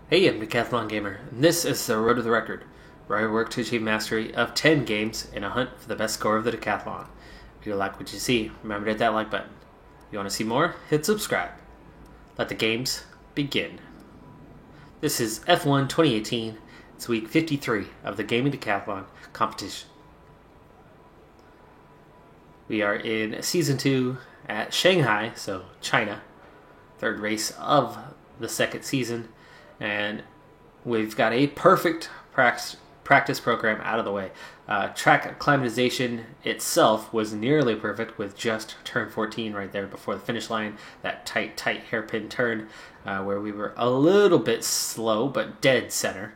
Hey, I'm Decathlon Gamer, and this is the Road to the Record, where I work to achieve mastery of 10 games in a hunt for the best score of the decathlon. If you like what you see, remember to hit that like button. If you want to see more, hit subscribe. Let the games begin. This is F1 2018. It's week 53 of the Gaming Decathlon competition. We are in Season 2 at Shanghai, so China, third race of the second season. And we've got a perfect practice program out of the way. Track acclimatization itself was nearly perfect with just turn 14 right there before the finish line. That tight hairpin turn where we were a little bit slow but dead center.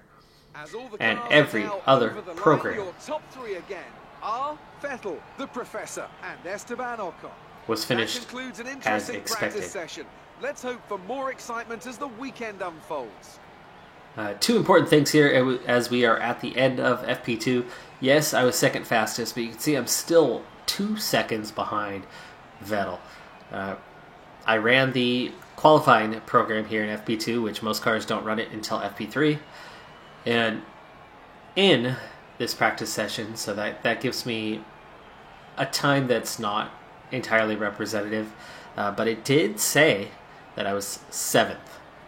And every other program your top three again are Vettel, the Professor, and Esteban Ocon. Was finished That concludes an as interesting expected. practice session. Let's hope for more excitement as the weekend unfolds. Two important things here as we are at the end of FP2. Yes, I was second fastest, but you can see I'm still 2 seconds behind Vettel. I ran the qualifying program here in FP2, which most cars don't run it until FP3. And in this practice session, so that gives me a time that's not entirely representative, but it did say that I was 7th,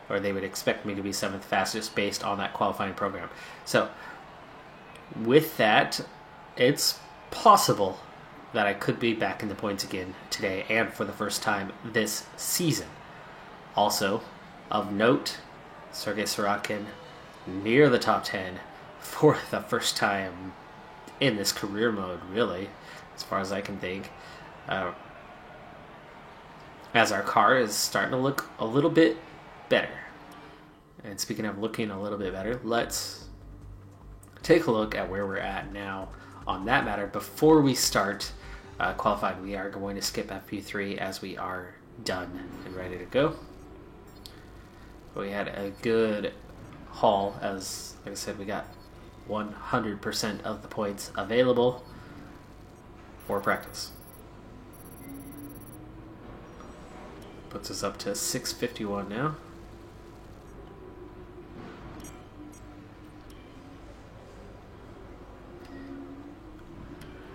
or they would expect me to be 7th fastest based on that qualifying program. So with that, it's possible that I could be back in the points again today and for the first time this season. Also, of note, Sergei Sorokin near the top 10 for the first time in this career mode, really, as far as I can think. As our car is starting to look a little bit better. And speaking of looking a little bit better, let's take a look at where we're at now on that matter. Before we start qualifying, we are going to skip FP3 as we are done and ready to go. We had a good haul, as like I said, we got 100% of the points available for practice. Puts us up to 651 now.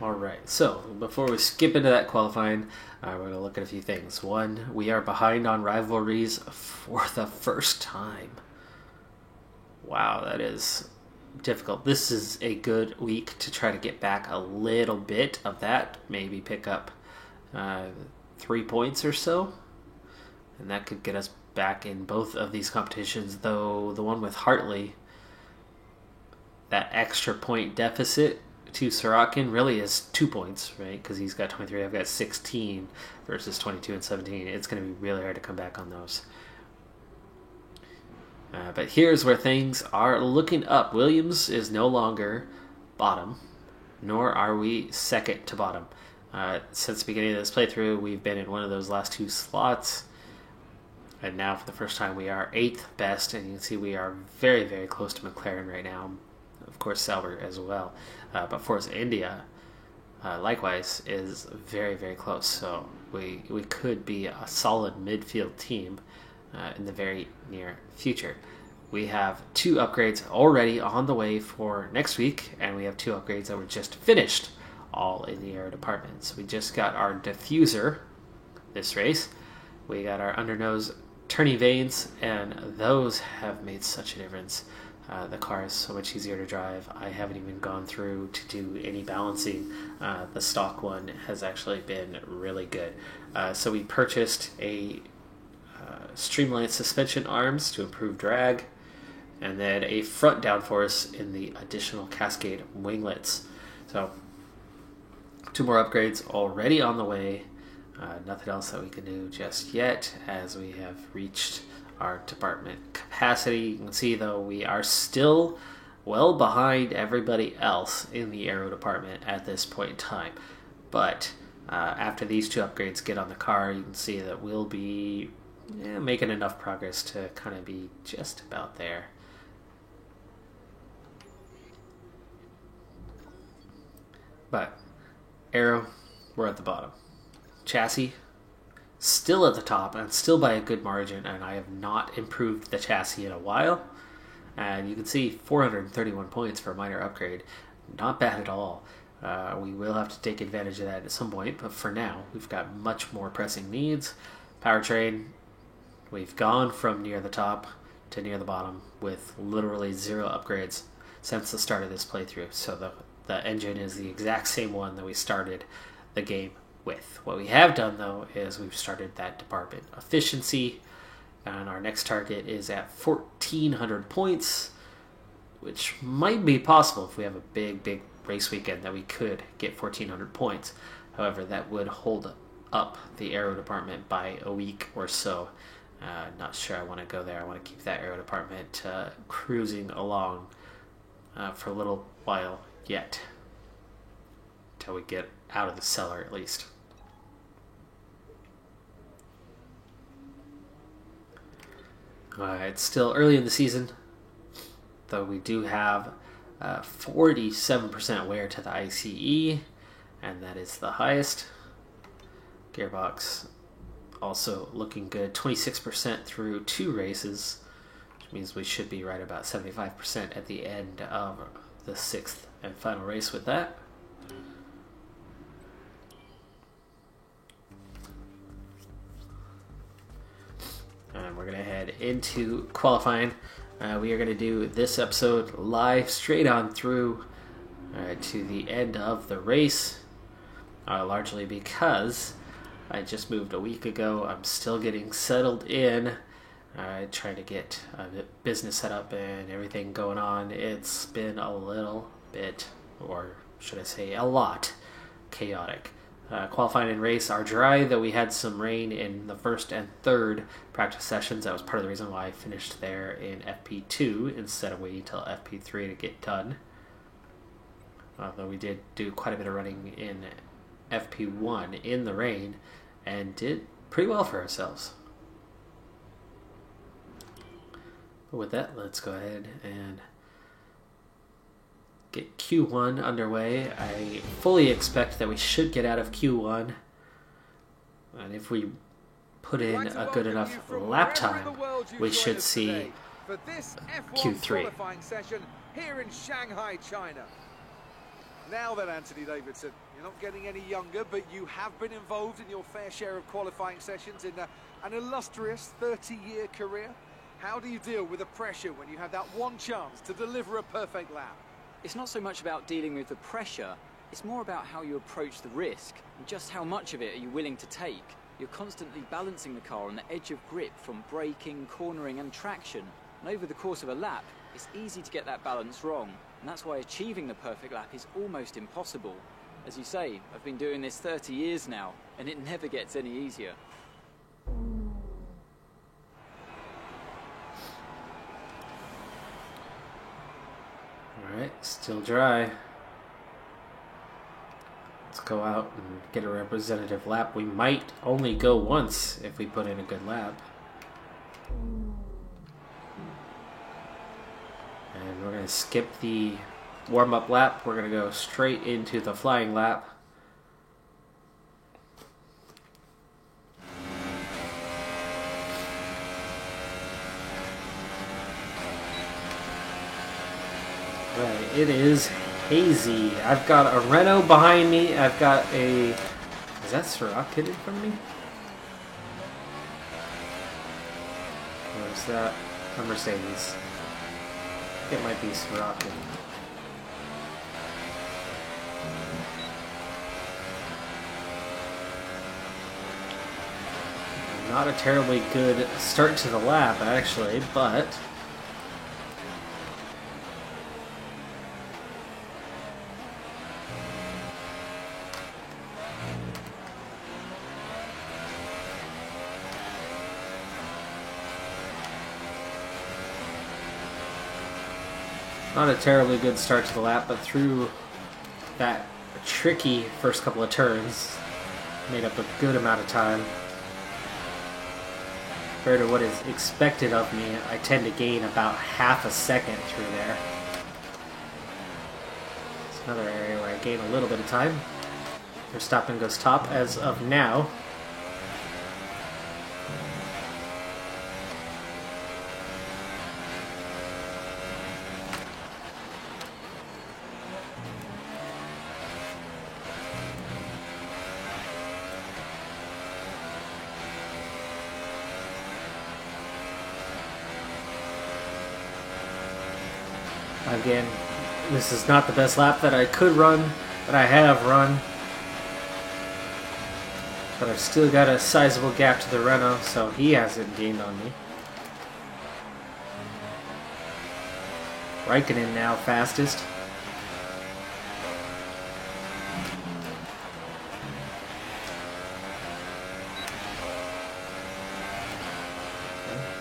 Alright, so before we skip into that qualifying, we're going to look at a few things. One, we are behind on rivalries for the first time. Wow, that is difficult. This is a good week to try to get back a little bit of that. Maybe pick up 3 points or so. And that could get us back in both of these competitions, though the one with Hartley, that extra point deficit to Sorokin really is 2 points, right? Because he's got 23, I've got 16 versus 22 and 17. It's going to be really hard to come back on those. But here's where things are looking up. Williams is no longer bottom, nor are we second to bottom. Since the beginning of this playthrough, we've been in one of those last 2 slots. And now for the first time we are 8th best, and you can see we are very, very close to McLaren right now. Of course, Sauber as well. But Force India, likewise, is very, very close. So we could be a solid midfield team in the very near future. We have 2 upgrades already on the way for next week, and we have 2 upgrades that were just finished, all in the aero department. So we just got our diffuser this race. We got our undernose turning vanes, and those have made such a difference. The car is so much easier to drive. I haven't even gone through to do any balancing. The stock one has actually been really good. So we purchased a streamlined suspension arms to improve drag, and then a front downforce in the additional Cascade winglets. So 2 more upgrades already on the way. Nothing else that we can do just yet, as we have reached our department capacity. You can see, though, we are still well behind everybody else in the aero department at this point in time. But after these 2 upgrades get on the car, you can see that we'll be making enough progress to kind of be just about there. But aero, we're at the bottom. Chassis, still at the top, and still by a good margin, and I have not improved the chassis in a while. And you can see 431 points for a minor upgrade. Not bad at all. We will have to take advantage of that at some point, but for now, we've got much more pressing needs. Powertrain, we've gone from near the top to near the bottom with literally 0 upgrades since the start of this playthrough. So the engine is the exact same one that we started the game with. What we have done, though, is we've started that department. Efficiency, and our next target is at 1,400 points, which might be possible if we have a big race weekend that we could get 1,400 points. However, that would hold up the aero department by a week or so. Not sure I want to go there. I want to keep that aero department cruising along for a little while yet, until we get out of the cellar at least. It's still early in the season, though we do have 47% wear to the ICE, and that is the highest. Gearbox also looking good, 26% through 2 races, which means we should be right about 75% at the end of the 6th and final race with that. And we're going to head into qualifying. We are going to do this episode live straight on through to the end of the race, largely because I just moved a week ago. I'm still getting settled in, trying to get a business set up and everything going on. It's been a little bit, or should I say a lot, chaotic. Qualifying and race are dry, though we had some rain in the first and third practice sessions. That was part of the reason why I finished there in FP2 instead of waiting until FP3 to get done. Though we did do quite a bit of running in FP1 in the rain and did pretty well for ourselves. But with that, let's go ahead and get Q1 underway. I fully expect that we should get out of Q1, and if we put in a good enough lap time, we should see Q3. Qualifying session here in Shanghai, China. Now then, Anthony Davidson, you're not getting any younger, but you have been involved in your fair share of qualifying sessions in an illustrious 30-year career. How do you deal with the pressure when you have that one chance to deliver a perfect lap? It's not so much about dealing with the pressure, it's more about how you approach the risk and just how much of it are you willing to take. You're constantly balancing the car on the edge of grip from braking, cornering and traction. And over the course of a lap, it's easy to get that balance wrong. And that's why achieving the perfect lap is almost impossible. As you say, I've been doing this 30 years now, and it never gets any easier. Alright, still dry. Let's go out and get a representative lap. We might only go once if we put in a good lap. And we're going to skip the warm-up lap. We're going to go straight into the flying lap. Right, it is hazy. I've got a Renault behind me. I've got a... Is that Sirocco in front of me? Or is that a Mercedes? It might be Sirocco. Not a terribly good start to the lap, actually, but... Not a terribly good start to the lap, but through that tricky first couple of turns, made up a good amount of time. Compared to what is expected of me, I tend to gain about half a second through there. It's another area where I gain a little bit of time. Verstappen goes top as of now. Again, this is not the best lap that I could run, that I have run. But I've still got a sizable gap to the Renault, so he hasn't gained on me. Raikkonen now fastest.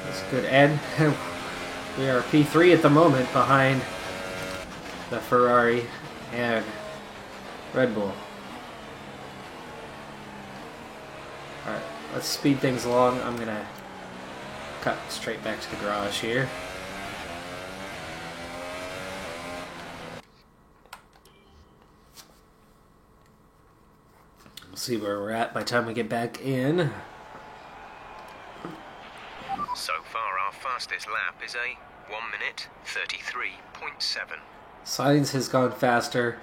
That's good. And we are P3 at the moment behind the Ferrari and Red Bull. Alright, let's speed things along. I'm gonna cut straight back to the garage here. We'll see where we're at by the time we get back in. So far, our fastest lap is a 1 minute 33.7. Sainz has gone faster,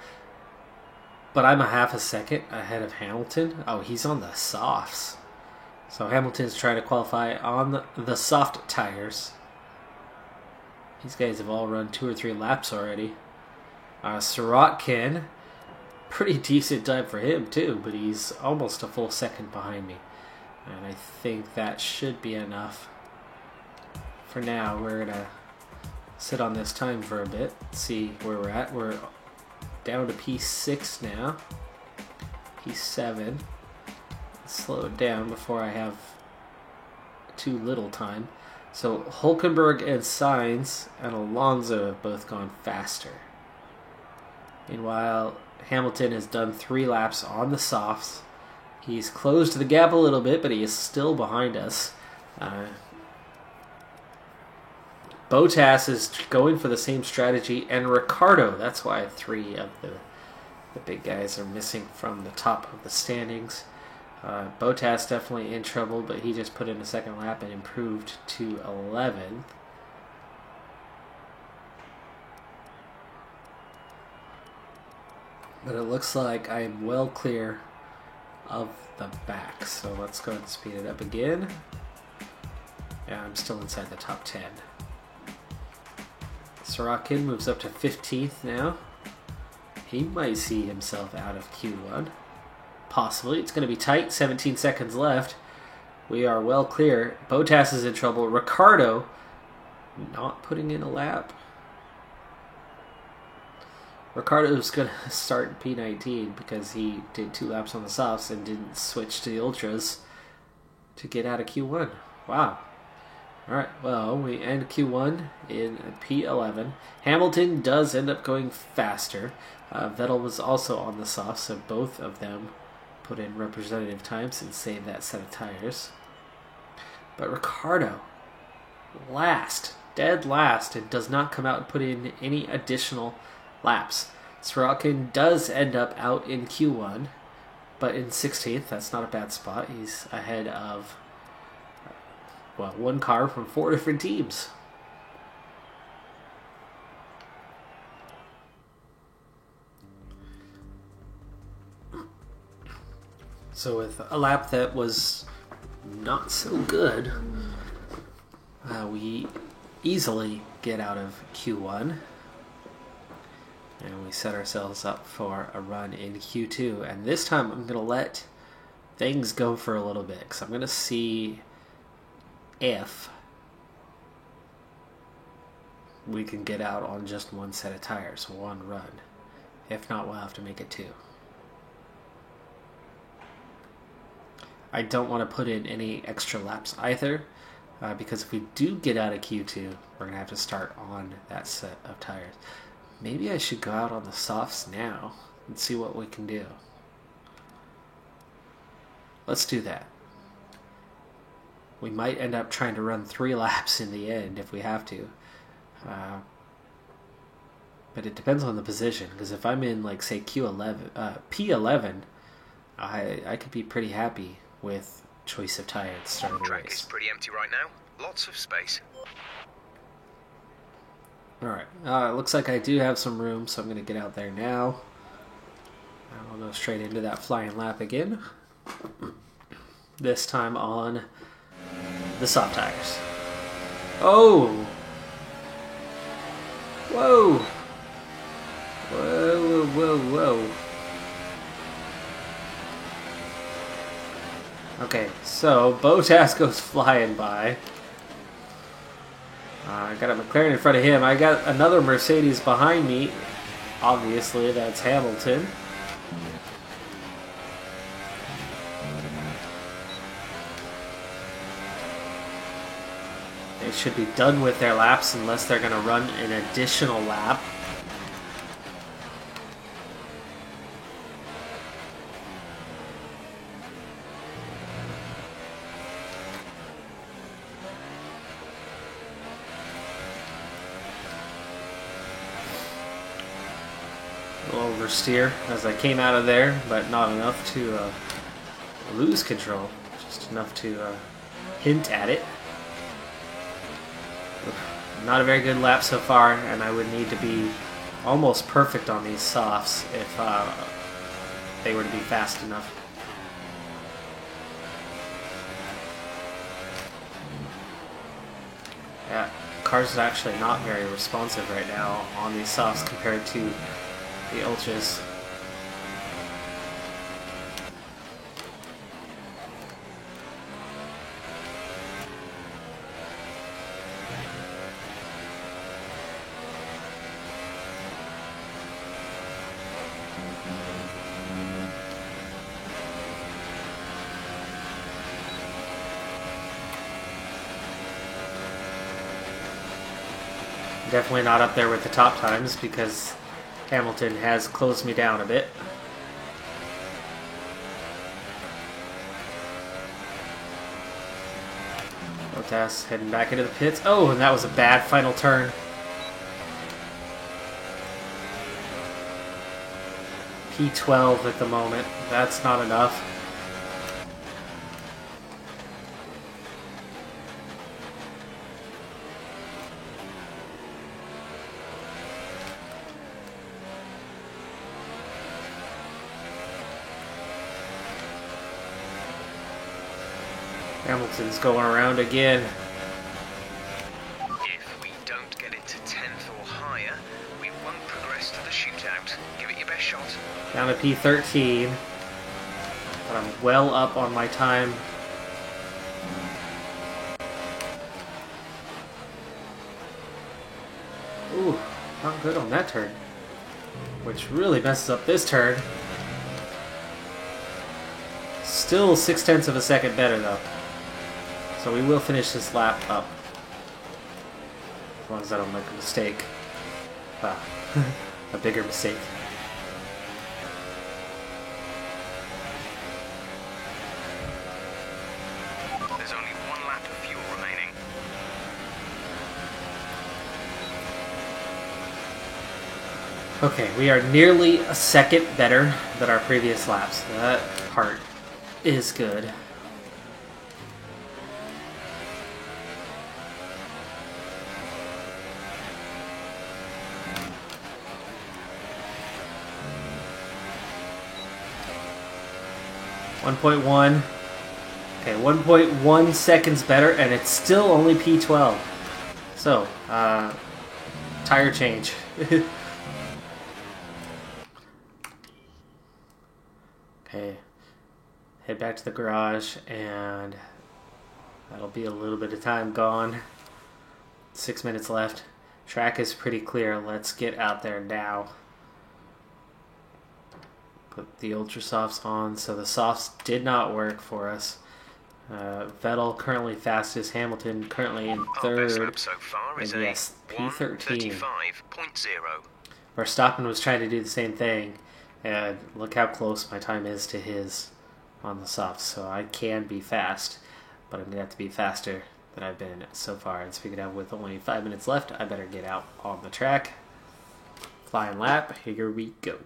but I'm a half a second ahead of Hamilton. Oh, he's on the softs. So Hamilton's trying to qualify on the soft tires. These guys have all run 2 or 3 laps already. Sirotkin, pretty decent time for him too, but he's almost a full second behind me. And I think that should be enough. For now, we're going to sit on this time for a bit, see where we're at. We're down to P6 now. P7. Slow it down before I have too little time. So Hulkenberg and Sainz and Alonso have both gone faster. Meanwhile, Hamilton has done 3 laps on the softs. He's closed the gap a little bit, but he is still behind us. Bottas is going for the same strategy, and Ricciardo, that's why 3 of the big guys are missing from the top of the standings. Bottas definitely in trouble, but he just put in a second lap and improved to 11th. But it looks like I'm well clear of the back, so let's go ahead and speed it up again. Yeah, I'm still inside the top 10. Sorokin moves up to 15th now. He might see himself out of Q1. Possibly. It's going to be tight. 17 seconds left. We are well clear. Bottas is in trouble. Ricciardo not putting in a lap. Ricciardo's going to start P19 because he did 2 laps on the softs and didn't switch to the ultras to get out of Q1. Wow. Alright, well, we end Q1 in P11. Hamilton does end up going faster. Vettel was also on the soft, so both of them put in representative times and saved that set of tires. But Ricciardo, last, dead last, and does not come out and put in any additional laps. Sorokin does end up out in Q1, but in 16th, that's not a bad spot. He's ahead of, well, 1 car from 4 different teams. So with a lap that was not so good, we easily get out of Q1. And we set ourselves up for a run in Q2. And this time I'm going to let things go for a little bit, because I'm going to see if we can get out on just 1 set of tires, 1 run. If not, we'll have to make it 2. I don't want to put in any extra laps either, because if we do get out of Q2, we're going to have to start on that set of tires. Maybe I should go out on the softs now and see what we can do. Let's do that. We might end up trying to run 3 laps in the end if we have to. But it depends on the position, because if I'm in, like, say, P11, I could be pretty happy with choice of tire at the start of the Track race. is pretty empty right now. Lots of space. Alright, looks like I do have some room, so I'm going to get out there now. I'll go straight into that flying lap again. This time on the soft tires. Oh! Whoa! Whoa, whoa, whoa. Okay, so Bottas goes flying by. I got a McLaren in front of him. I got another Mercedes behind me. Obviously, that's Hamilton. They should be done with their laps unless they're going to run an additional lap. A little oversteer as I came out of there, but not enough to lose control. Just enough to hint at it. Not a very good lap so far, and I would need to be almost perfect on these softs if they were to be fast enough. Yeah, car's actually not very responsive right now on these softs compared to the ultras. Definitely not up there with the top times because Hamilton has closed me down a bit. Bottas heading back into the pits. Oh, and that was a bad final turn. P12 at the moment. That's not enough. Hamilton's going around again. If we don't get it to 10th or higher, we won't progress to the shootout. Give it your best shot. Down to P13. But I'm well up on my time. Ooh, not good on that turn. Which really messes up this turn. Still 0.6 of a second better though. So we will finish this lap up. As long as I don't make a mistake. Wow. A bigger mistake. There's only one lap of fuel remaining. Okay, we are nearly a second better than our previous laps. That part is good. .1. Okay, 1.1 seconds better, and it's still only P12. So, tire change. Okay, head back to the garage, and that'll be a little bit of time gone. 6 minutes left. Track is pretty clear. Let's get out there now. Put the ultra softs on. So the softs did not work for us. Vettel currently fastest. Hamilton currently in third. Our best lap so far is yes, P13. 1:35.0. Verstappen was trying to do the same thing, and look how close my time is to his on the softs. So I can be fast, but I'm gonna have to be faster than I've been so far. And speaking of, with only 5 minutes left, I better get out on the track. Flying lap. Here we go.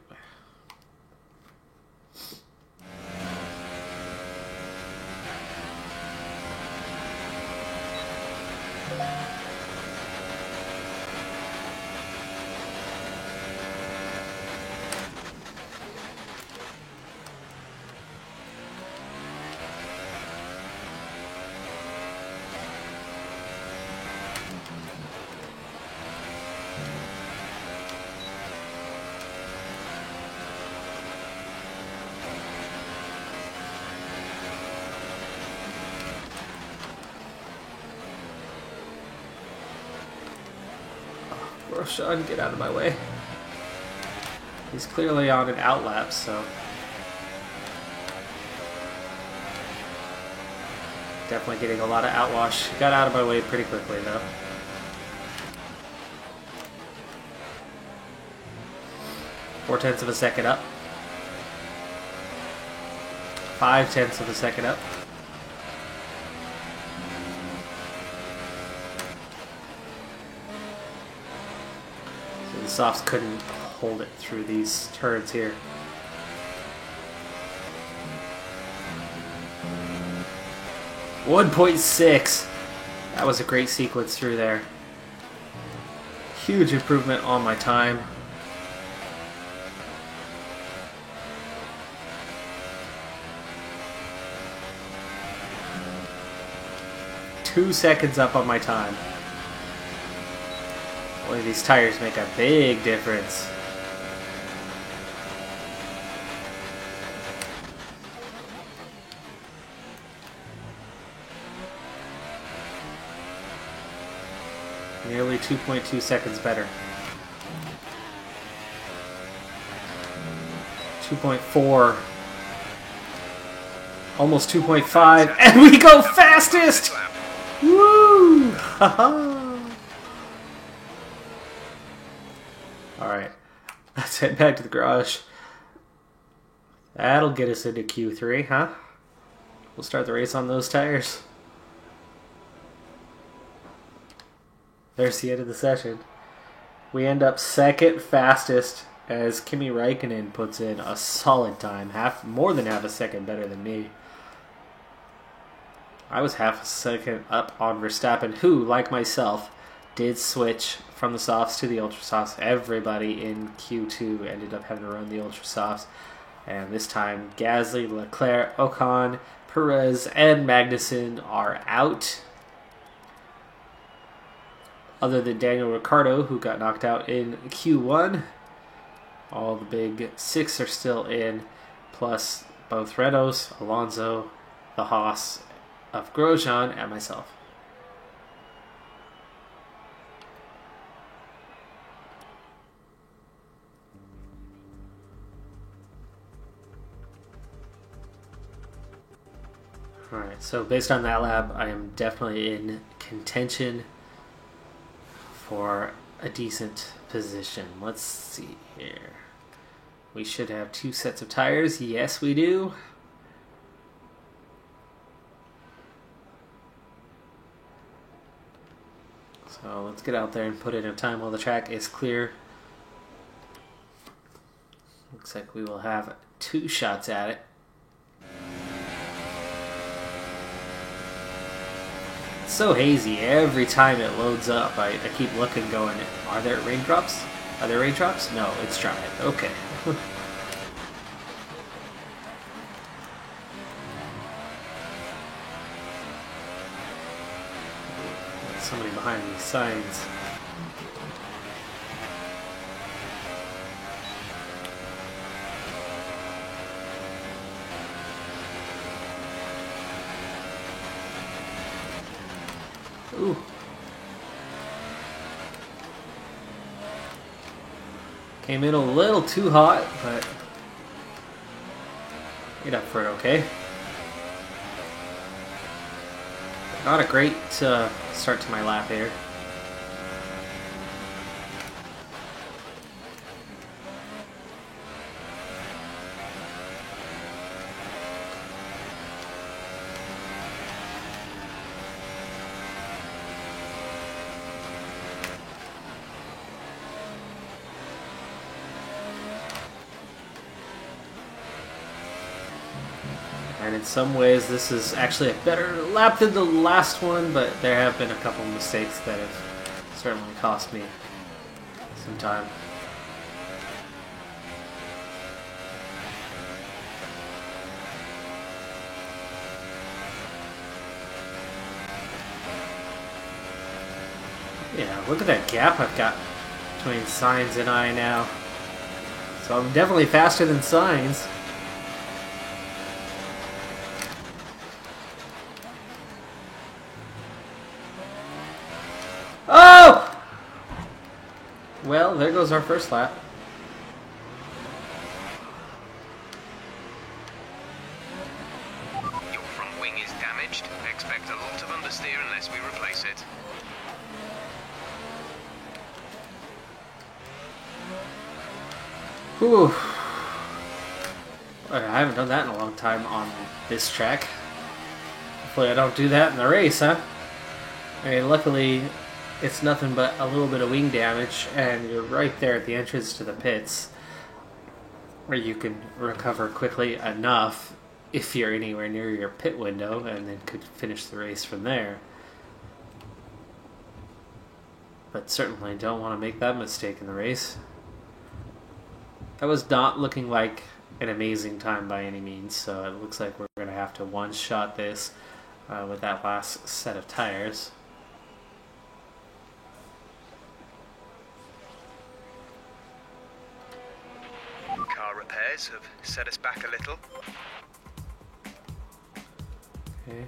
Grosjean, get out of my way. He's clearly on an outlap, so definitely getting a lot of outwash. Got out of my way pretty quickly though. Four-tenths of a second up. 5/10 of a second up. So the softs couldn't hold it through these turns here. .6. That was a great sequence through there. Huge improvement on my time. Two seconds up on my time. Boy, these tires make a big difference. Nearly 2.2 seconds better. 2.4. Almost 2.5. And we go fastest! Woo! Alright. Let's head back to the garage. That'll get us into Q3, huh? We'll start the race on those tires. There's the end of the session. We end up second fastest as Kimi Räikkönen puts in a solid time. More than half a second better than me. I was half a second up on Verstappen, who, like myself, did switch from the softs to the ultra softs. Everybody in Q2 ended up having to run the ultra softs. And this time, Gasly, Leclerc, Ocon, Perez, and Magnussen are out. Other than Daniel Ricciardo, who got knocked out in Q1. All the big six are still in, plus both Renaults, Alonso, the Haas of Grosjean, and myself. Alright, so based on that lap, I am definitely in contention for a decent position. Let's see here. We should have 2 sets of tires. Yes, we do. So let's get out there and put in a time while the track is clear. Looks like we will have 2 shots at it. It's so hazy. Every time it loads up, I keep looking going, are there raindrops? Are there raindrops? No, it's dry. Okay. Somebody behind these signs. Ooh. Came in a little too hot, but made up for it okay. Not a great start to my lap here. And in some ways, this is actually a better lap than the last one, but there have been a couple mistakes that have certainly cost me some time. Yeah, look at that gap I've got between Sainz and I now. So I'm definitely faster than Sainz. Oh! Well, there goes our first lap. Your front wing is damaged. Expect a lot of understeer unless we replace it. Whew. I haven't done that in a long time on this track. Hopefully I don't do that in the race, huh? I mean, luckily, it's nothing but a little bit of wing damage, and you're right there at the entrance to the pits, where you can recover quickly enough if you're anywhere near your pit window, and then could finish the race from there. But certainly don't want to make that mistake in the race. That was not looking like an amazing time by any means, so it looks like we're going to have to one-shot this with that last set of tires. Car repairs have set us back a little. Okay.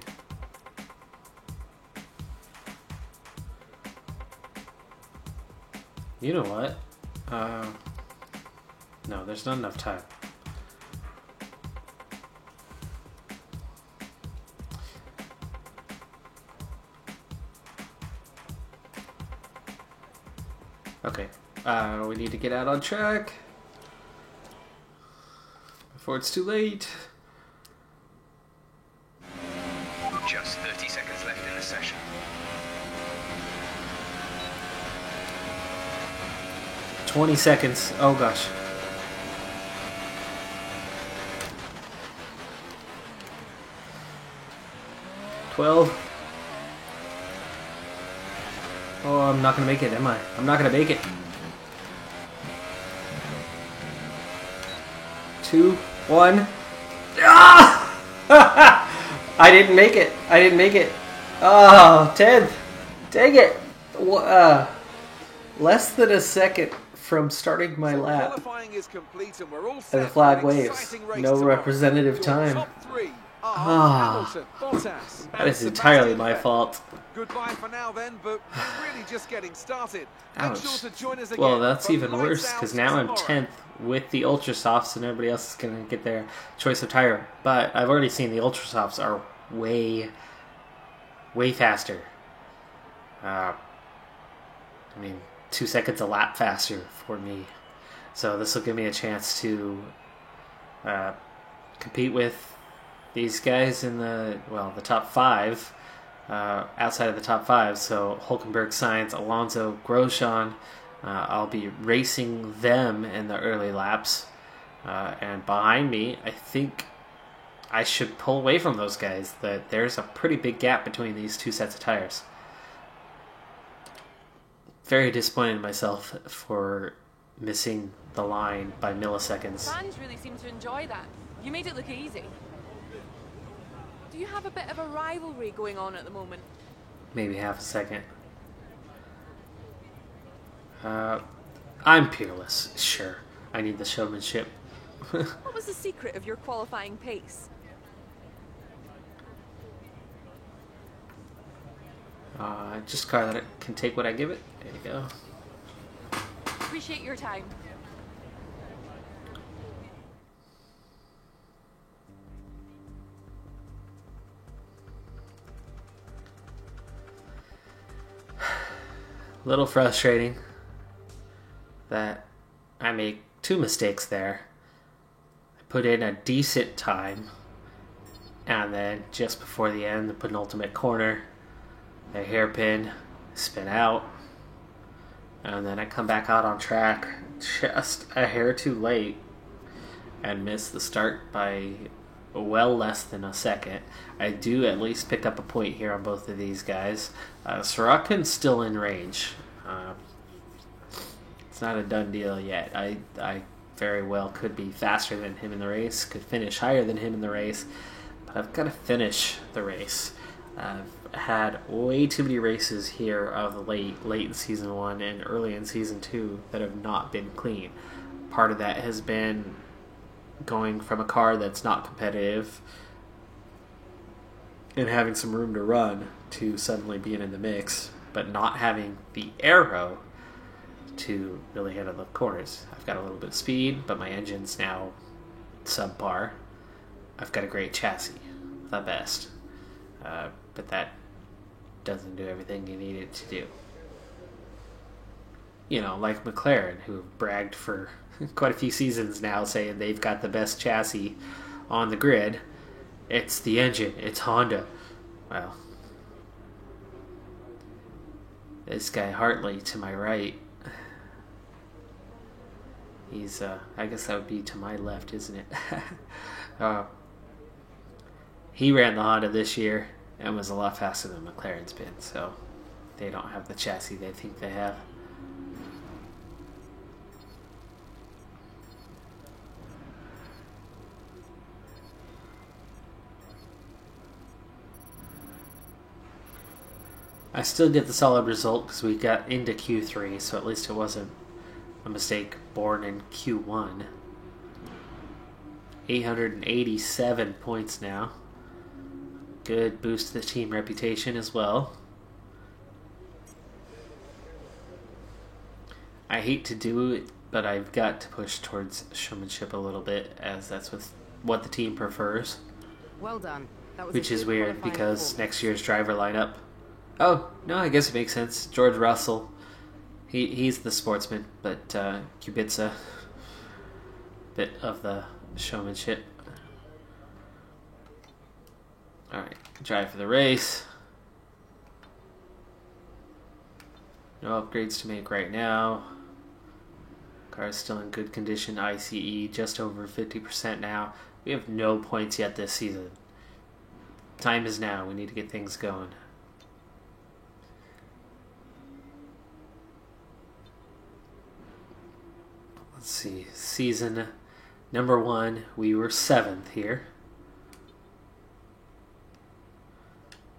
You know what? No, there's not enough time. Okay. We need to get out on track before it's too late. Just 30 seconds left in the session. $20 seconds. Oh gosh. $12. Oh, I'm not gonna make it, am I? I'm not gonna make it. 2, 1. Ah! I didn't make it. I didn't make it. Oh, 10th. Dang it. Less than a second from starting my lap. Qualifying is complete and we're all And set the flag for an waves. exciting race No tomorrow. representative Your time. top three are Ah. Hamilton, Bottas, That and is entirely Sebastian my Vettel. fault. Goodbye for now then, but we're really just getting started. Make Ouch. sure to join us again. Well, that's for even Lights worse, Out because now I'm tomorrow. 10th with the Ultra Softs, and everybody else is going to get their choice of tire. But I've already seen the Ultra Softs are way faster. I mean, 2 seconds a lap faster for me. So this will give me a chance to compete with these guys in the top 5. Outside of the top 5, so Hulkenberg, Sainz, Alonso, Grosjean. I'll be racing them in the early laps. And behind me, I think I should pull away from those guys. That there's a pretty big gap between these 2 sets of tires. Very disappointed in myself for missing the line by milliseconds. Fans really seem to enjoy that. You made it look easy. Do you have a bit of a rivalry going on at the moment? Maybe half a second. I'm peerless, sure. I need the showmanship. What was the secret of your qualifying pace? Just a car that can take what I give it. There you go. Appreciate your time. Little frustrating that I make 2 mistakes there. I put in a decent time, and then just before the end, the penultimate corner, a hairpin, spin out, and then I come back out on track just a hair too late and miss the start by well less than a second. I do at least pick up a point here on both of these guys. Sorokin's still in range. It's not a done deal yet. I very well could be faster than him in the race, could finish higher than him in the race, but I've got to finish the race. I've had way too many races here of the late in Season 1 and early in Season 2 that have not been clean. Part of that has been going from a car that's not competitive and having some room to run to suddenly being in the mix, but not having the aero to really handle the corners. I've got a little bit of speed, but my engine's now subpar. I've got a great chassis, the best, but that doesn't do everything you need it to do. You know, like McLaren, who have bragged for quite a few seasons now, saying they've got the best chassis on the grid. It's the engine. It's Honda. Well, this guy Hartley to my right, he's, I guess that would be to my left, isn't it? He ran the Honda this year and was a lot faster than McLaren's been, so they don't have the chassis they think they have. I still get the solid result because we got into Q3, so at least it wasn't a mistake born in Q1. 887 points now. Good boost to the team reputation as well. I hate to do it, but I've got to push towards showmanship a little bit, as that's what the team prefers. Well done. That was which is weird because next year's driver lineup. Oh, no, I guess it makes sense. George Russell. He's the sportsman, but Kubica, bit of the showmanship. Alright, drive for the race. No upgrades to make right now. Car's still in good condition. ICE just over 50% now. We have no points yet this season. Time is now. We need to get things going. Let's see. Season number 1, we were 7th here.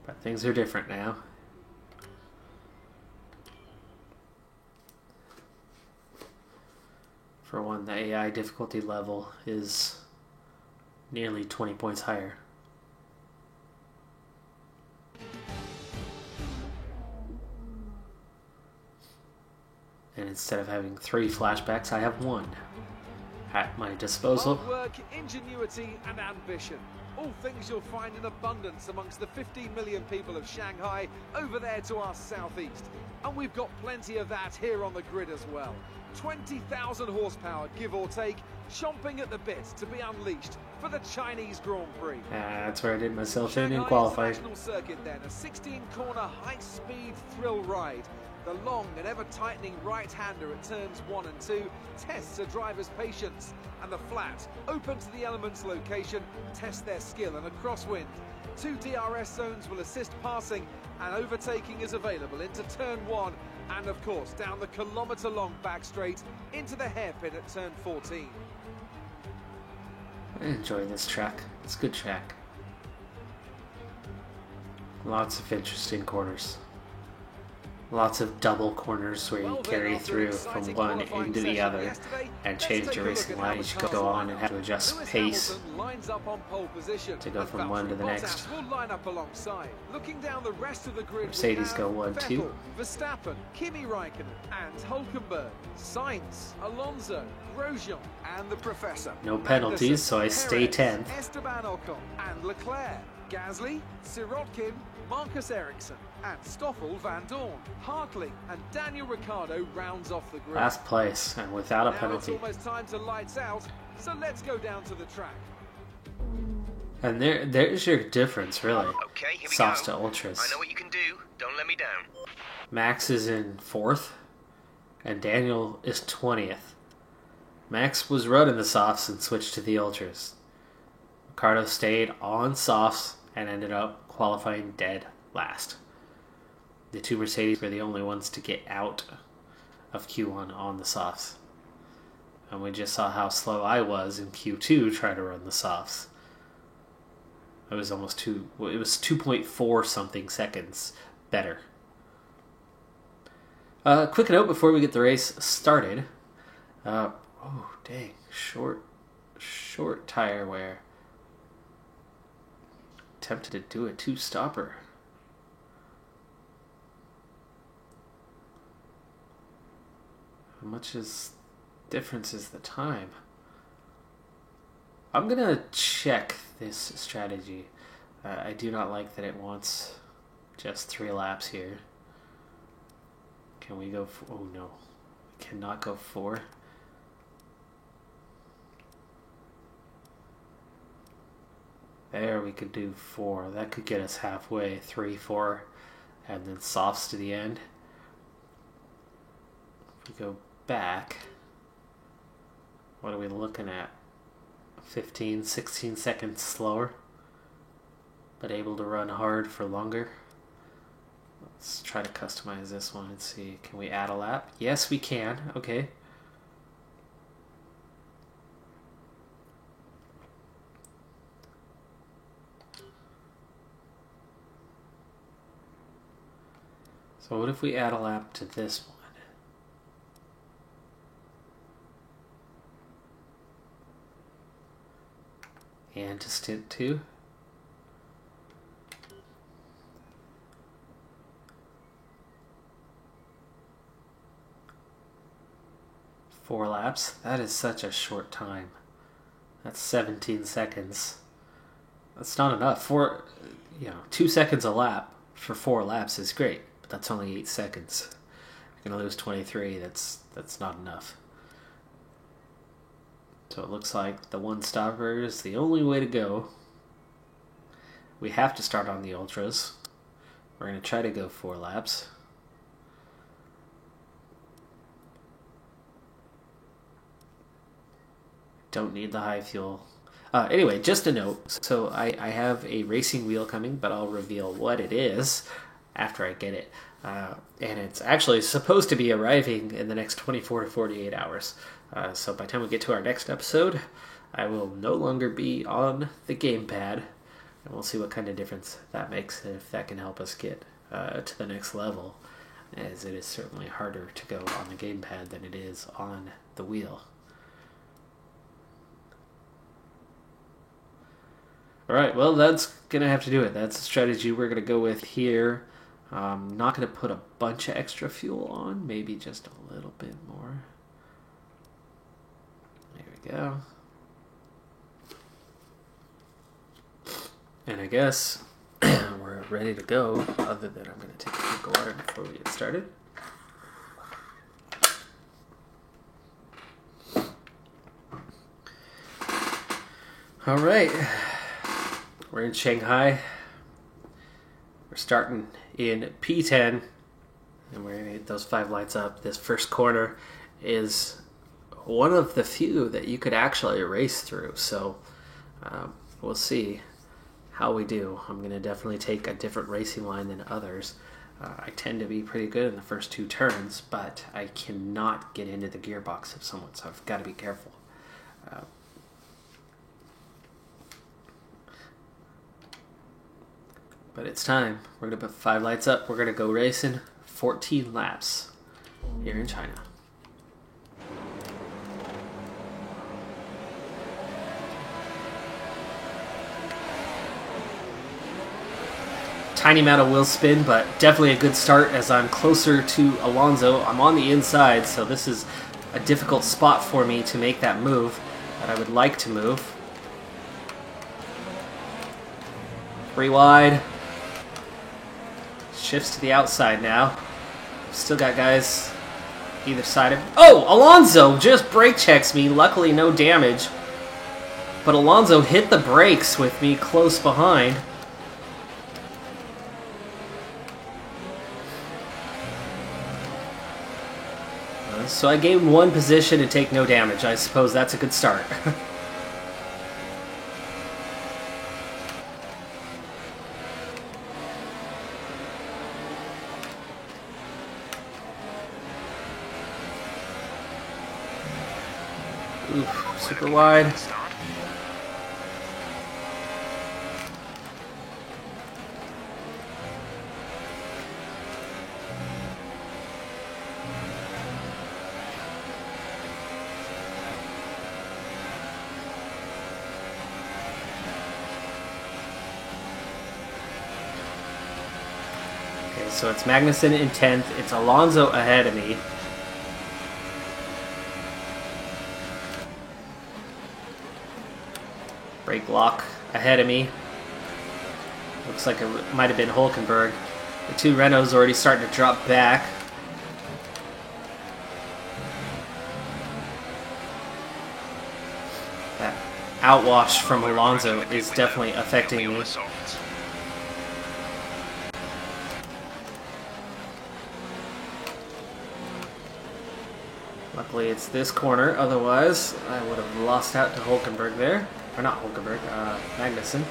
But things are different now. For one, the AI difficulty level is nearly 20 points higher. And instead of having 3 flashbacks, I have 1 at my disposal. Hard work, ingenuity, and ambition. All things you'll find in abundance amongst the 15 million people of Shanghai over there to our southeast. And we've got plenty of that here on the grid as well. 20,000 horsepower, give or take, chomping at the bit to be unleashed for the Chinese Grand Prix. That's where I did myself in Shanghai qualifying. International Circuit then, a 16-corner high-speed thrill ride. The long and ever-tightening right-hander at turns 1 and 2 tests a driver's patience, and the flat, open to the elements location, tests their skill and a crosswind. 2 DRS zones will assist passing, and overtaking is available into turn 1, and of course down the kilometre-long back straight into the hairpin at turn 14. I enjoy this track. It's a good track. Lots of interesting corners. Lots of double corners where you carry through from one into the other and change your racing line. You should go on and have to adjust pace to go from one to the next. Looking down the rest of the grid, Mercedes go 1-2. Verstappen, Kimi Raikkonen, and Hulkenberg, Sainz, Alonso, Grosjean, and the Professor. No penalties, so I stay 10th. Esteban Ocon and Leclerc, Gasly, Sirotkin, Marcus Ericsson, and Stoffel Van Dorn. Hartley and Daniel Ricciardo rounds off the grid. Last place, and without a penalty. Now it's almost time to lights out, so let's go down to the track. And there's your difference, really. Okay, here we Softs go. to ultras. I know what you can do. Don't let me down. Max is in 4th, and Daniel is 20th. Max was running the softs and switched to the ultras. Ricardo stayed on softs and ended up qualifying dead last. The 2 Mercedes were the only ones to get out of Q1 on the softs. And we just saw how slow I was in Q2 trying to run the softs. It was almost it was 2.4 something seconds better. Quick note before we get the race started. Oh, dang. Short tire wear. Tempted to do a 2-stopper. How much is difference is the time? I'm gonna check this strategy. I do not like that it wants just 3 laps here. Can we go? Oh no, we cannot go 4. There, we could do 4. That could get us halfway. 3, 4, and then softs to the end. If we go back, what are we looking at? 15, 16 seconds slower, but able to run hard for longer. Let's try to customize this one and see, can we add a lap? Yes, we can. Okay. So what if we add a lap to this one? And to stint 2. Four laps. That is such a short time. That's 17 seconds. That's not enough. 2 seconds a lap for 4 laps is great, but that's only 8 seconds. You're gonna lose 23. That's not enough. So it looks like the one stopper is the only way to go. We have to start on the ultras. We're going to try to go 4 laps. Don't need the high fuel. Anyway, just a note. So I have a racing wheel coming, but I'll reveal what it is after I get it. And it's actually supposed to be arriving in the next 24 to 48 hours. So by the time we get to our next episode, I will no longer be on the gamepad. And we'll see what kind of difference that makes, and if that can help us get to the next level, as it is certainly harder to go on the gamepad than it is on the wheel. Alright, well, that's going to have to do it. That's the strategy we're going to go with here. I'm not going to put a bunch of extra fuel on, maybe just a little bit more. There we go. And I guess we're ready to go, other than I'm going to take a drink of water before we get started. Alright, we're in Shanghai. We're starting in P10, and we're going to get those 5 lights up. This first corner is one of the few that you could actually race through, so we'll see how we do. I'm going to definitely take a different racing line than others. I tend to be pretty good in the first 2 turns, but I cannot get into the gearbox of someone, so I've got to be careful. But it's time. We're going to put 5 lights up. We're going to go racing 14 laps here in China. Tiny amount of wheel spin, but definitely a good start as I'm closer to Alonso. I'm on the inside, so this is a difficult spot for me to make that move that I would like to move. 3 wide. Shifts to the outside now. Still got guys either side of... Oh! Alonso just brake checks me. Luckily, no damage. But Alonso hit the brakes with me close behind. So I gained 1 position and take no damage. I suppose that's a good start. Oof, super wide. Okay, so it's Magnussen in 10th. It's Alonso ahead of me. Brake lock ahead of me. Looks like it might have been Hulkenberg. The two Renaults already starting to drop back. That outwash from Alonso is definitely affecting me. Luckily it's this corner, otherwise I would have lost out to Hulkenberg there. Or not Hulkenberg, Magnussen.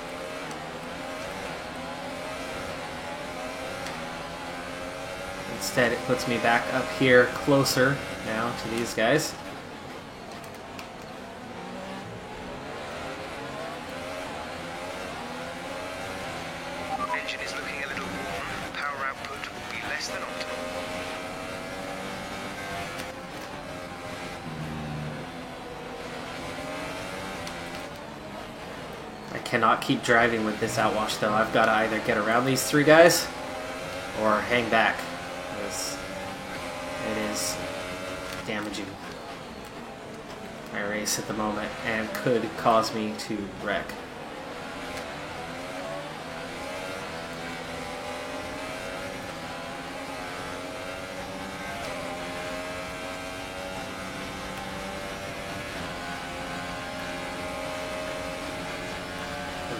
Instead it puts me back up here closer now to these guys. Engine is looking a little warm. Power output will be less than optimal. I cannot keep driving with this outwash though. I've got to either get around these three guys or hang back, because it is damaging my race at the moment and could cause me to wreck.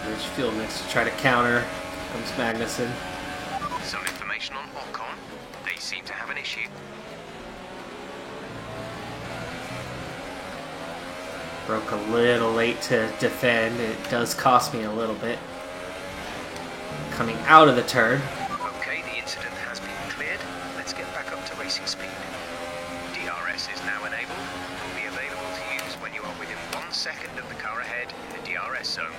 There's fuel mix to try to counter. Comes Magnussen. Some information on Ocon. They seem to have an issue. Broke a little late to defend. It does cost me a little bit. Coming out of the turn. Okay, the incident has been cleared. Let's get back up to racing speed. DRS is now enabled. Will be available to use when you are within 1 second of the car ahead in the DRS zone.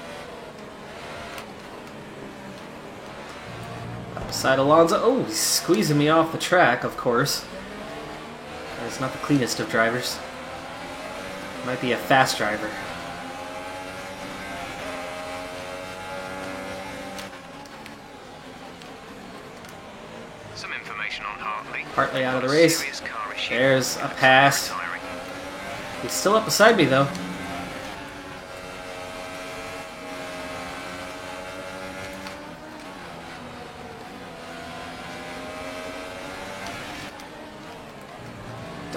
Beside Alonso. Oh, he's squeezing me off the track, of course. He's not the cleanest of drivers. Might be a fast driver. Some information on Hartley. Hartley out of the race. Serious car issue. There's a pass. Retiring. He's still up beside me, though.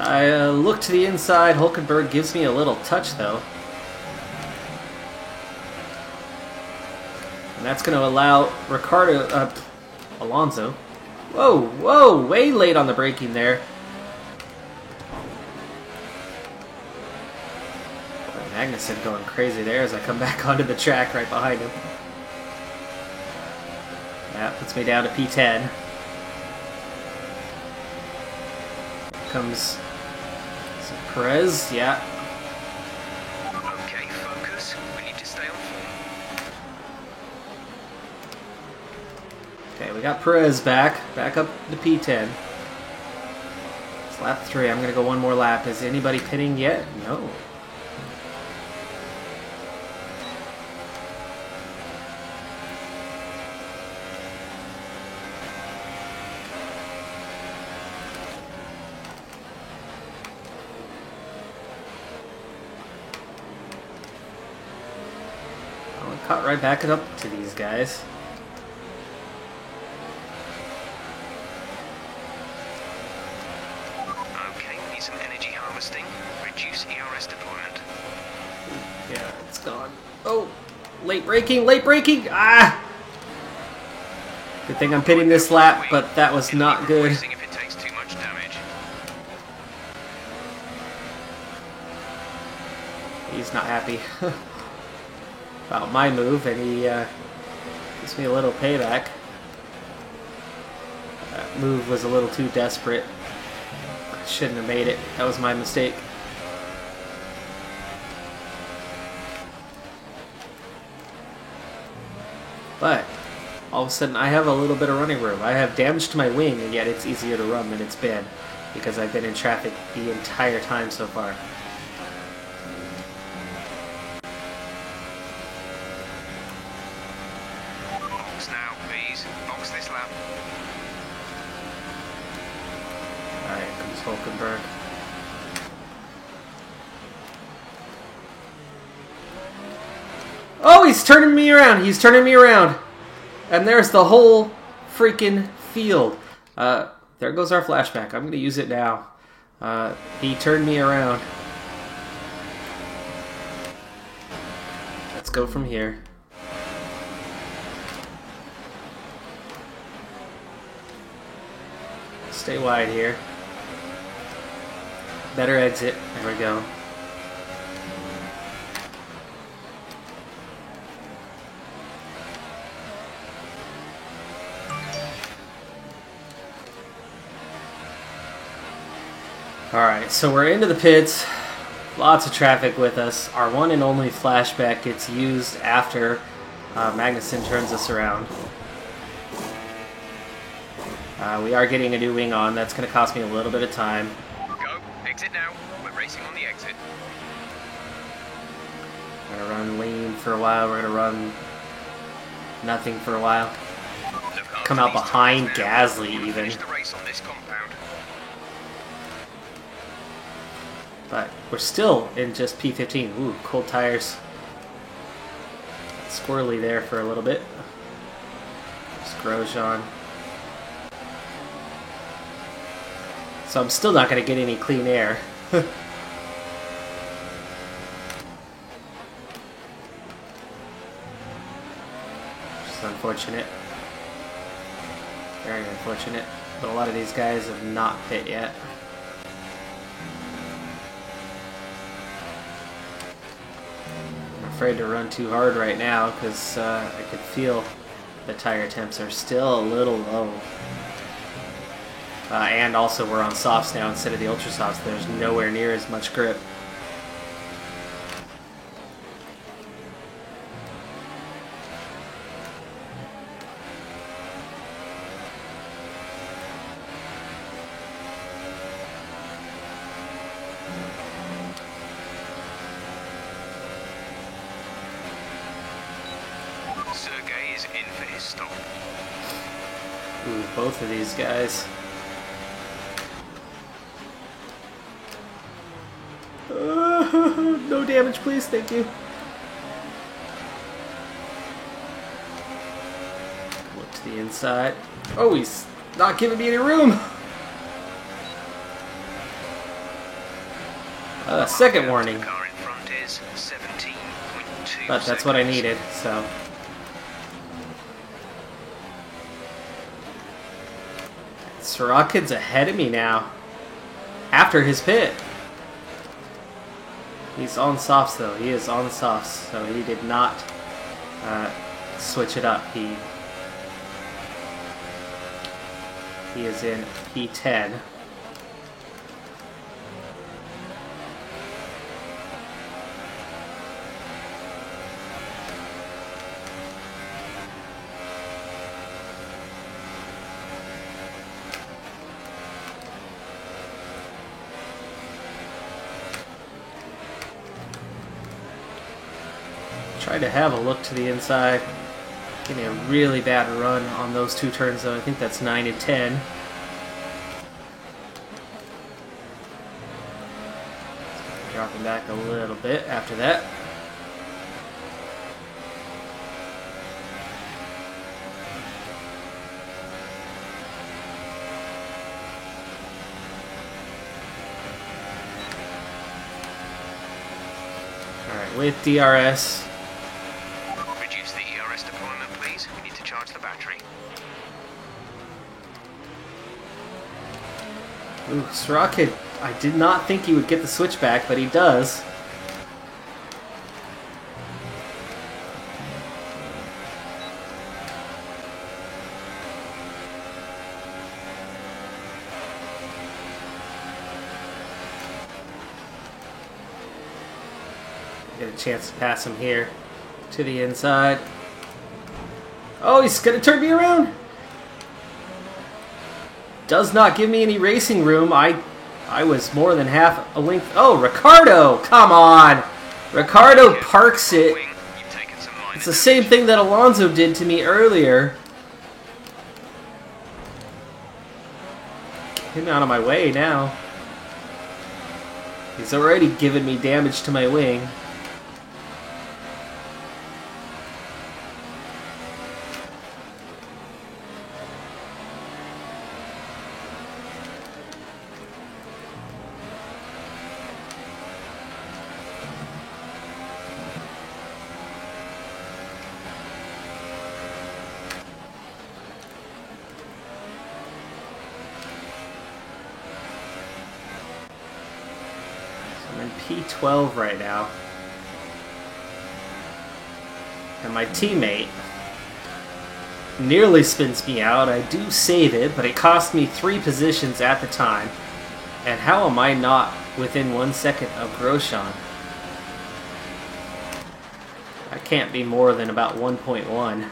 I look to the inside. Hulkenberg gives me a little touch, though. And that's going to allow Alonso. Whoa, whoa, way late on the braking there. Magnussen going crazy there as I come back onto the track right behind him. That puts me down to P10. Comes Perez, yeah. Okay, focus. We need to stay on form. Okay, we got Perez back up to P10. It's lap 3. I'm going to go one more lap. Is anybody pitting yet? No. Caught right back up to these guys. Okay, we need some energy harvesting. Reduce ERS deployment. Yeah, it's gone. Oh, late braking, late braking! Ah! Good thing I'm pitting this lap, but that was not good. If it takes too much damage. He's not happy about my move, and he gives me a little payback. That move was a little too desperate. I shouldn't have made it. That was my mistake. But all of a sudden I have a little bit of running room. I have damage to my wing, and yet it's easier to run than it's been because I've been in traffic the entire time so far. Now, please. Box this lap. Alright, comes Hulkenberg. he's turning me around. He's turning me around. And there's the whole freaking field. There goes our flashback. I'm going to use it now. He turned me around. Let's go from here. Stay wide here. Better exit. There we go. Alright, so we're into the pits. Lots of traffic with us. Our one and only flashback gets used after Magnussen turns us around. We are getting a new wing on. That's going to cost me a little bit of time. Go. Exit now. We're racing on the exit. We're going to run lean for a while. We're going to run nothing for a while. Come out behind Gasly even. Finish the race on this compound. But we're still in just P15. Ooh, cold tires. Squirrely there for a little bit. Just Grosjean. So I'm still not going to get any clean air. Just unfortunate. Very unfortunate. But a lot of these guys have not pit yet. I'm afraid to run too hard right now because I could feel the tire temps are still a little low. And also we're on softs now instead of the ultra softs. There's nowhere near as much grip. Sergey is in for his stop. Ooh, both of these guys. No damage, please. Thank you. Look to the inside. Oh, he's not giving me any room. Second warning. The car in front is 17.2 But that's what I needed, so. Sorokin's ahead of me now. After his pit. He's on softs though. He is on softs, so he did not switch it up. He is in P10. Tried to have a look to the inside. Getting a really bad run on those two turns though. I think that's 9 and 10. Dropping back a little bit after that. Alright, with DRS. Reduce the ERS deployment, please. We need to charge the battery. Ooh, Sorokin. I did not think he would get the switchback, but he does. Get a chance to pass him here to the inside. Oh, he's gonna turn me around. Does not give me any racing room. I was more than half a length. Oh, Ricardo! Come on! Ricardo parks it. It's the same thing that Alonso did to me earlier. Get him out of my way now. He's already given me damage to my wing. I'm in P12 right now. And my teammate nearly spins me out. I do save it, but it cost me 3 positions at the time. And how am I not within 1 second of Grosjean? I can't be more than about 1.1. Okay,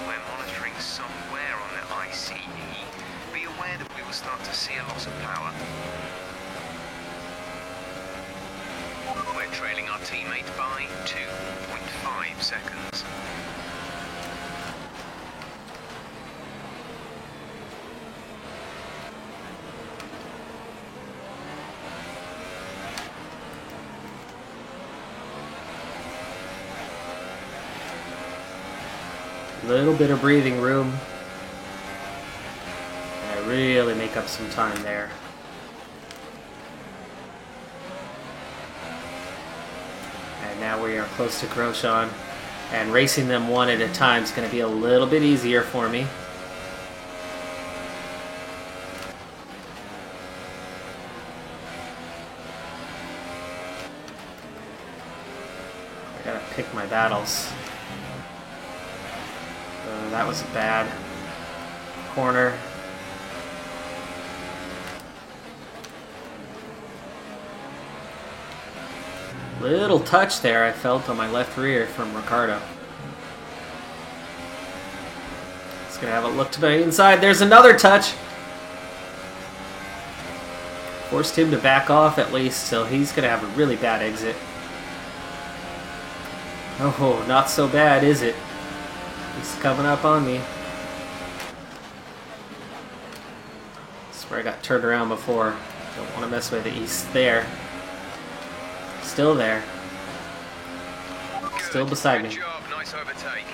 we're monitoring somewhere on the ICE. Be aware that we will start to see a loss of power. We're trailing our teammate by 2.5 seconds. Little bit of breathing room. And I really make up some time there. And now we are close to Grosjean. And racing them one at a time is going to be a little bit easier for me. I gotta pick my battles. That was a bad corner. Little touch there I felt on my left rear from Ricciardo. Just gonna have a look to the inside. There's another touch. Forced him to back off at least, so he's gonna have a really bad exit. Oh, not so bad, is it? He's coming up on me. That's where I got turned around before. Don't want to mess with it. He's there. Still there. Still beside me. Good job. Nice overtake.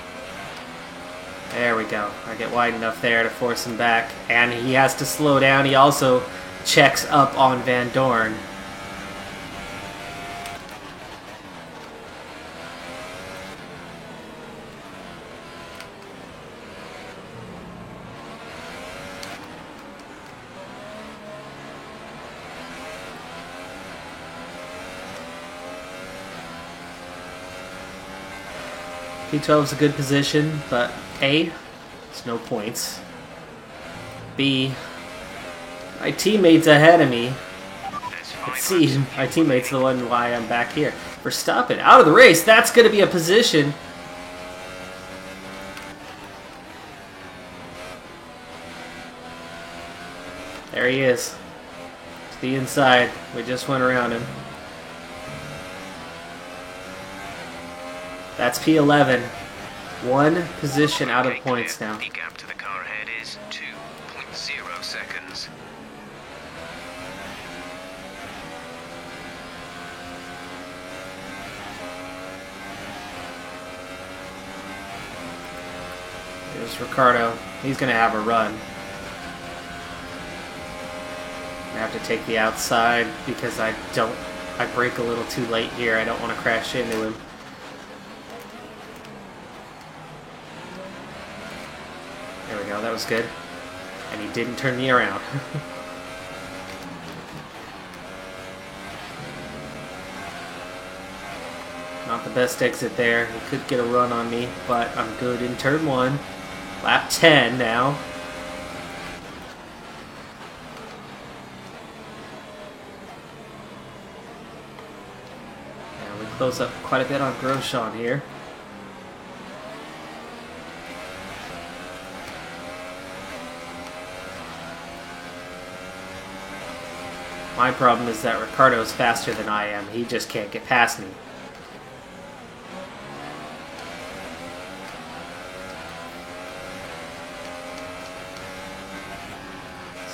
There we go. I get wide enough there to force him back. And he has to slow down. He also checks up on Van Dorn. P12 is a good position, but A, it's no points. B, my teammate's ahead of me. But C, my teammate's the one why I'm back here. Verstappen out of the race. That's going to be a position. There he is. To the inside. We just went around him. That's P11. 1 position out of points now. The gap to the car ahead is 2.0 seconds. There's Ricciardo. He's going to have a run. I have to take the outside because I brake a little too late here. I don't want to crash into him. There we go, that was good. And he didn't turn me around. Not the best exit there. He could get a run on me, but I'm good in turn 1. Lap 10 now. And we close up quite a bit on Grosjean here. My problem is that Ricciardo's faster than I am. He just can't get past me.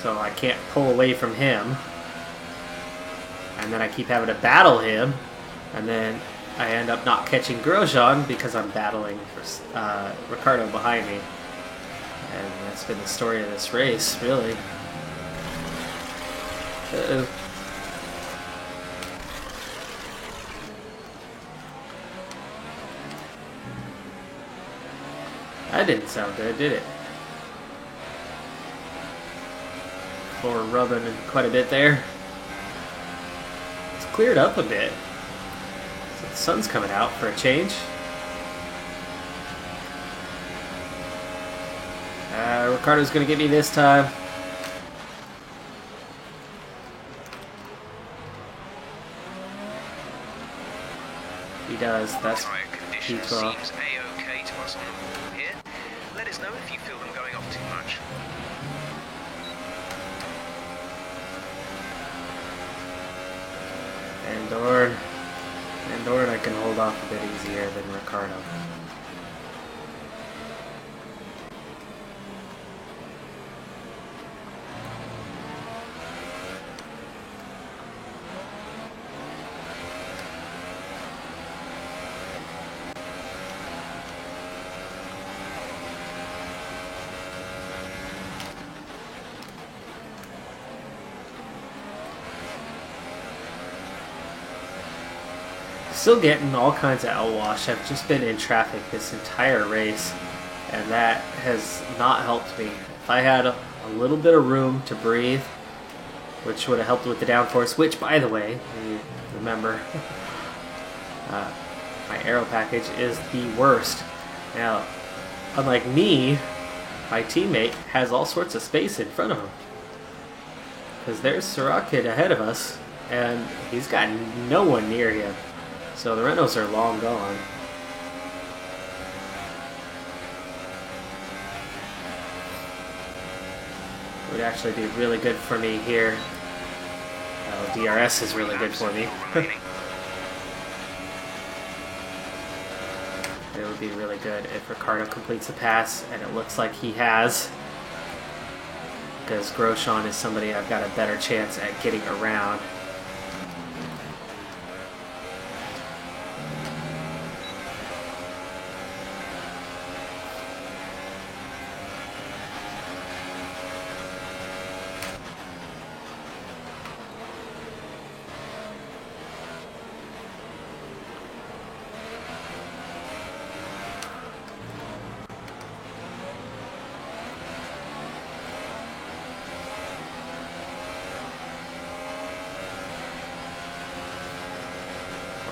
So I can't pull away from him. And then I keep having to battle him. And then I end up not catching Grosjean because I'm battling for Ricciardo behind me. And that's been the story of this race, really. Uh-oh. That didn't sound good, did it? Floor rubbing quite a bit there. It's cleared up a bit. So the sun's coming out for a change. Ricardo's going to get me this time. He does. That's Tyre condition P12. seems A-OK to us on the wall here. Let us know if you feel them going off too much. Van Dorn I can hold off a bit easier than Ricardo. Still getting all kinds of outwash. I've just been in traffic this entire race, and that has not helped me. If I had a little bit of room to breathe, which would have helped with the downforce, which, by the way, you remember, my aero package is the worst. Now, unlike me, my teammate has all sorts of space in front of him, because there's Sorokin ahead of us, and he's got no one near him. So the Renaults are long gone. It would actually be really good for me here. DRS is really good for me. It would be really good if Ricardo completes a pass, and it looks like he has. Because Grosjean is somebody I've got a better chance at getting around.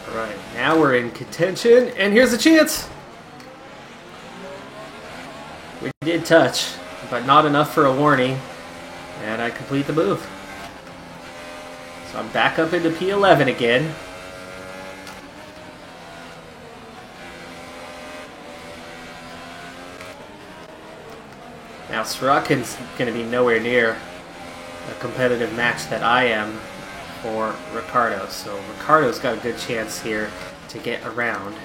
Alright, now we're in contention, and here's a chance! We did touch, but not enough for a warning, and I complete the move. So I'm back up into P11 again. Now Sorokin's going to be nowhere near a competitive match that I am for Ricardo. So Ricardo's got a good chance here to get around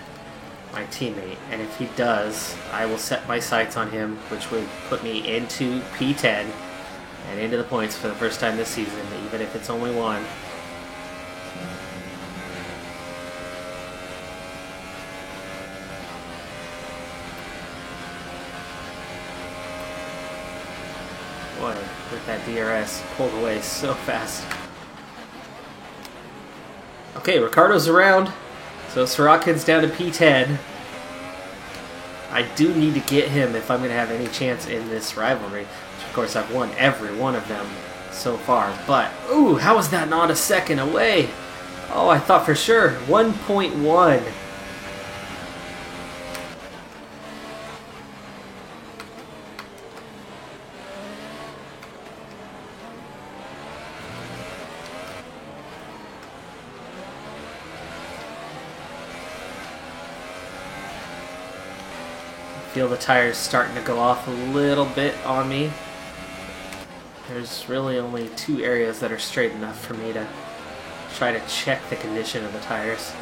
my teammate. And if he does, I will set my sights on him, which would put me into P10 and into the points for the first time this season, even if it's only one. Boy, with that DRS pulled away so fast. Okay, Ricardo's around, so Sorokin's down to P10. I do need to get him if I'm going to have any chance in this rivalry, which of course I've won every one of them so far. But, ooh, how is that not a second away? Oh, I thought for sure. 1.1. Feel the tires starting to go off a little bit on me. There's really only two areas that are straight enough for me to try to check the condition of the tires.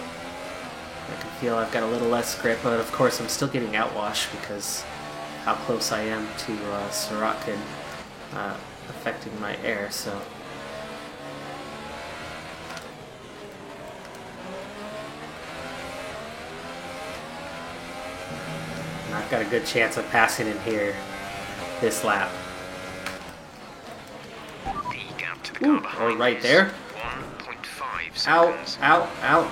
I can feel I've got a little less grip, but of course I'm still getting outwash because how close I am to Sorokin affecting my air. So I've got a good chance of passing him here this lap. Ooh, oh, right there. 1.5 seconds. Out, out, out.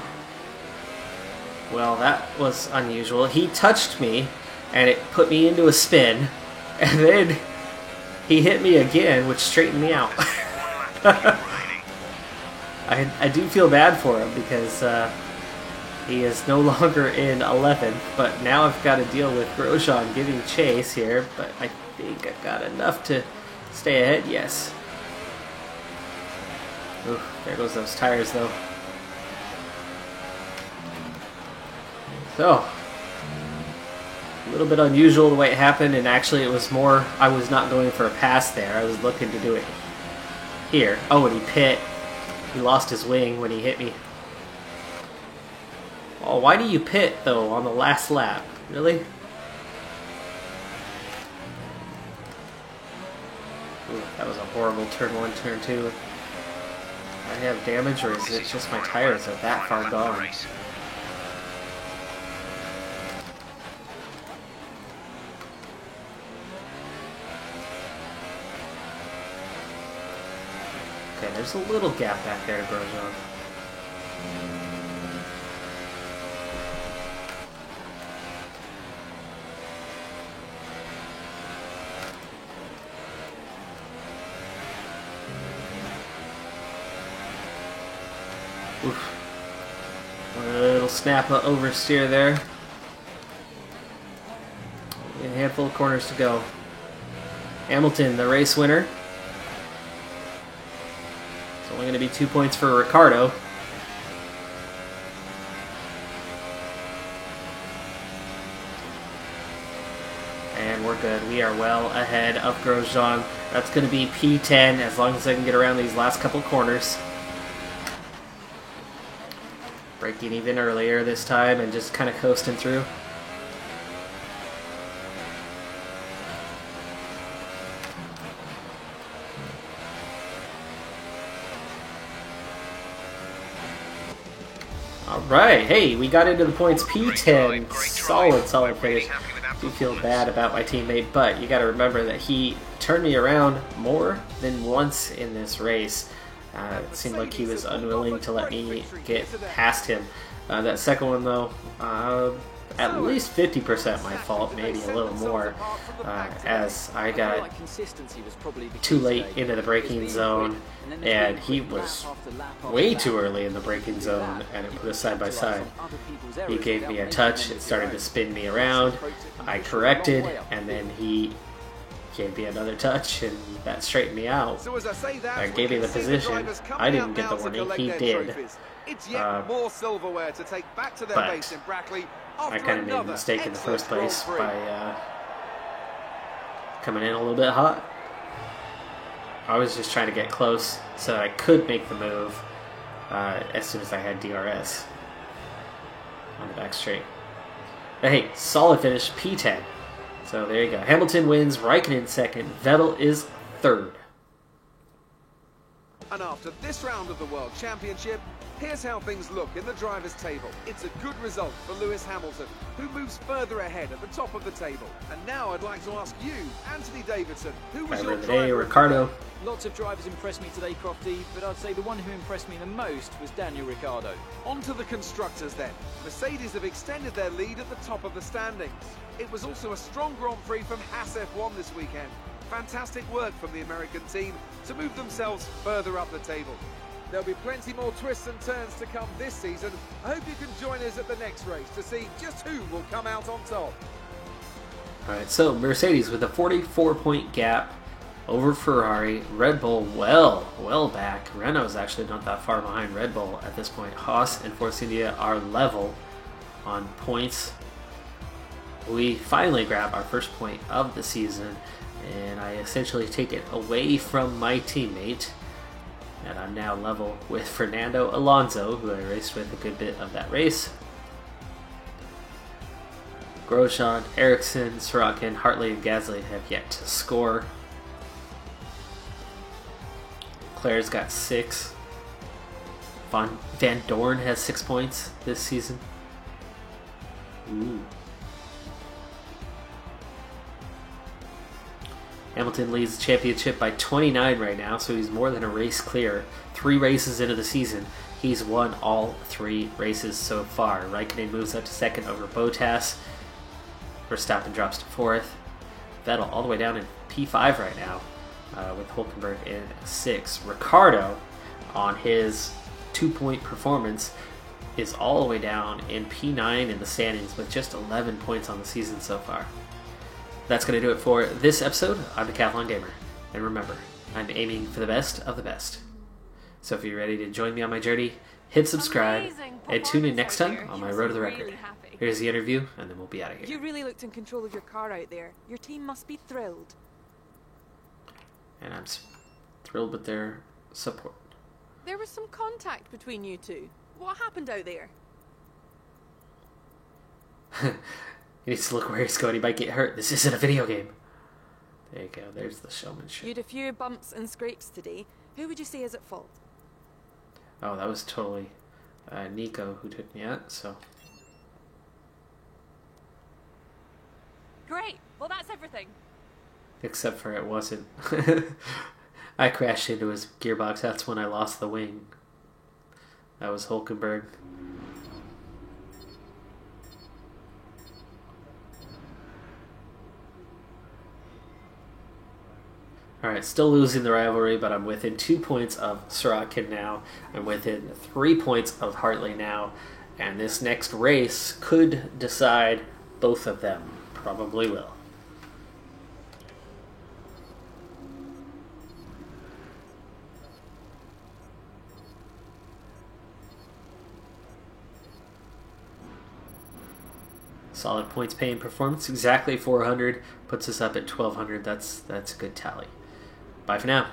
Well, that was unusual. He touched me, and it put me into a spin, and then he hit me again, which straightened me out. remaining. I do feel bad for him because he is no longer in 11th, but now I've got to deal with Grosjean giving chase here, but I think I've got enough to stay ahead, yes. Ooh, there goes those tires though. So, a little bit unusual the way it happened, and actually it was more, I was not going for a pass there, I was looking to do it here. Oh, and he pit. He lost his wing when he hit me. Oh, why do you pit, though, on the last lap? Really? Ooh, that was a horrible turn 1, turn 2. Do I have damage, or is it just my tires are that far gone? Okay, there's a little gap back there to Grosjean. Oof. A little snap oversteer there. A handful of corners to go. Hamilton, the race winner. It's only going to be 2 points for Ricciardo. And we're good. We are well ahead of Grosjean. That's going to be P10 as long as I can get around these last couple corners. Braking even earlier this time and just kind of coasting through. Alright, hey, we got into the points. P10, solid finish. I do feel bad about my teammate, but you got to remember that he turned me around more than once in this race. It seemed like he was unwilling to let me get past him. That second one, though, at least 50% my fault, maybe a little more, as I got too late into the braking zone, and he was way too early in the braking zone, and it put us side by side. He gave me a touch, it started to spin me around, I corrected, and then he gave me another touch, and that straightened me out. That gave me the position. I didn't get the warning, he did. But I kind of made a mistake in the first place by coming in a little bit hot. I was just trying to get close so that I could make the move as soon as I had DRS on the back straight. But hey, solid finish, P10. So there you go. Hamilton wins, Raikkonen second, Vettel is third. And after this round of the World Championship, here's how things look in the drivers' table. It's a good result for Lewis Hamilton, who moves further ahead at the top of the table. And now I'd like to ask you, Anthony Davidson, who was Driver your of the day, driver? Ricciardo. Lots of drivers impressed me today, Crofty, but I'd say the one who impressed me the most was Daniel Ricciardo. On to the constructors then. Mercedes have extended their lead at the top of the standings. It was also a strong Grand Prix from Haas F1 this weekend. Fantastic work from the American team to move themselves further up the table. There'll be plenty more twists and turns to come this season. I hope you can join us at the next race to see just who will come out on top. Alright, so Mercedes with a 44-point gap over Ferrari. Red Bull well back. Renault's actually not that far behind Red Bull at this point. Haas and Force India are level on points. We finally grab our first point of the season, and I essentially take it away from my teammate. And I'm now level with Fernando Alonso, who I raced with a good bit of that race. Grosjean, Ericsson, Sorokin, Hartley, and Gasly have yet to score. Claire's got 6. Van Dorn has 6 points this season. Ooh. Hamilton leads the championship by 29 right now, so he's more than a race clear. 3 races into the season, he's won all 3 races so far. Raikkonen moves up to second over Bottas. Verstappen drops to 4th. Vettel all the way down in P5 right now. with Hulkenberg in 6th. Ricardo, on his 2-point performance, is all the way down in P9 in the standings with just 11 points on the season so far. That's going to do it for this episode. I'm Decathlon Gamer, and remember, I'm aiming for the best of the best. So if you're ready to join me on my journey, hit subscribe and tune in next time on my Road to the Record. Here's the interview, and then we'll be out of here. You really looked in control of your car out there. Your team must be thrilled. And I'm thrilled with their support. There was some contact between you two. What happened out there? He needs to look where he's going. He might get hurt. This isn't a video game. There you go. There's the showmanship. You had a few bumps and scrapes today. Who would you say is at fault? Oh, that was totally Nico who took me out, so... Great. Well, that's everything. Except for it wasn't. I crashed into his gearbox. That's when I lost the wing. That was Hulkenberg. Alright, still losing the rivalry, but I'm within 2 points of Sorokin now. I'm within 3 points of Hartley now. And this next race could decide both of them. Probably will. Solid points paying performance, exactly 400, puts us up at 1200. That's a good tally. Bye for now.